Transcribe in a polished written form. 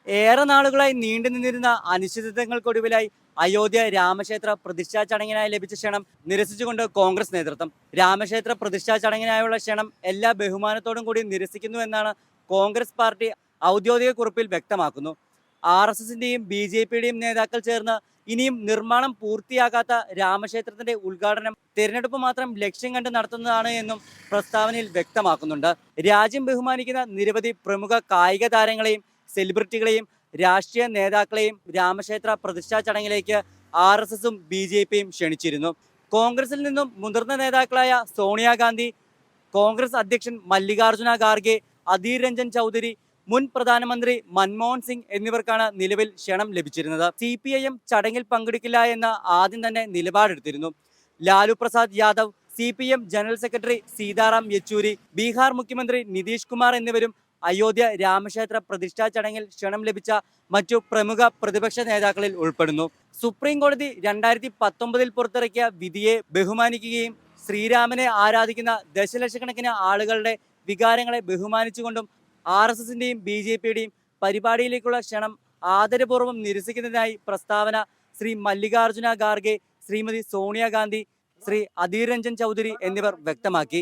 ഏറെ നാളുകളായി നീണ്ടു നിന്നിരുന്ന അനിശ്ചിതത്വങ്ങൾക്കൊടുവിലായി അയോധ്യ രാമക്ഷേത്ര പ്രതിഷ്ഠാ ചടങ്ങിനായി ലഭിച്ച ക്ഷണം നിരസിച്ചുകൊണ്ട് കോൺഗ്രസ് നേതൃത്വം. രാമക്ഷേത്ര പ്രതിഷ്ഠാ ചടങ്ങിനായുള്ള ക്ഷണം എല്ലാ ബഹുമാനത്തോടും കൂടി നിരസിക്കുന്നു എന്നാണ് കോൺഗ്രസ് പാർട്ടി ഔദ്യോഗിക കുറിപ്പിൽ വ്യക്തമാക്കുന്നു. RSSന്റെയും BJPയുടെയും നേതാക്കൾ ചേർന്ന് ഇനിയും നിർമ്മാണം പൂർത്തിയാകാത്ത രാമക്ഷേത്രത്തിന്റെ ഉദ്ഘാടനം തിരഞ്ഞെടുപ്പ് മാത്രം ലക്ഷ്യം കണ്ട് നടത്തുന്നതാണ് എന്നും പ്രസ്താവനയിൽ വ്യക്തമാക്കുന്നുണ്ട്. രാജ്യം ബഹുമാനിക്കുന്ന നിരവധി പ്രമുഖ കായിക താരങ്ങളെയും സെലിബ്രിറ്റികളെയും രാഷ്ട്രീയ നേതാക്കളെയും രാമക്ഷേത്ര പ്രതിഷ്ഠാ ചടങ്ങിലേക്ക് RSSും BJPയും ക്ഷണിച്ചിരുന്നു. കോൺഗ്രസിൽ നിന്നും മുതിർന്ന നേതാക്കളായ സോണിയാഗാന്ധി, കോൺഗ്രസ് അധ്യക്ഷൻ മല്ലികാർജുന ഖാർഗെ, അധീർ രഞ്ജൻ ചൗധരി, മുൻ പ്രധാനമന്ത്രി മൻമോഹൻ സിംഗ് എന്നിവർക്കാണ് നിലവിൽ ക്ഷണം ലഭിച്ചിരുന്നത്. CPIM ചടങ്ങിൽ പങ്കെടുക്കില്ല എന്ന ആദ്യം തന്നെ നിലപാടെടുത്തിരുന്നു. Lalu Prasad Yadav, CPM general secretary Sitaram Yechury, Bihar മുഖ്യമന്ത്രി നിതീഷ് കുമാർ എന്നിവരും അയോധ്യ രാമക്ഷേത്ര പ്രതിഷ്ഠാ ചടങ്ങിൽ ക്ഷണം ലഭിച്ച മറ്റു പ്രമുഖ പ്രതിപക്ഷ നേതാക്കളിൽ ഉൾപ്പെടുന്നു. സുപ്രീം കോടതി 2019 പുറത്തിറക്കിയ വിധിയെ ബഹുമാനിക്കുകയും ശ്രീരാമനെ ആരാധിക്കുന്ന ദശലക്ഷക്കണക്കിന് ആളുകളുടെ വികാരങ്ങളെ ബഹുമാനിച്ചുകൊണ്ടും RSSന്റെയും BJPയുടെയും പരിപാടിയിലേക്കുള്ള ക്ഷണം ആദരപൂർവ്വം നിരസിക്കുന്നതിനായി പ്രസ്താവന ശ്രീ മല്ലികാർജുന ഖാർഗെ, ശ്രീമതി സോണിയാഗാന്ധി, ശ്രീ അധീർ രഞ്ജൻ ചൗധരി എന്നിവർ വ്യക്തമാക്കി.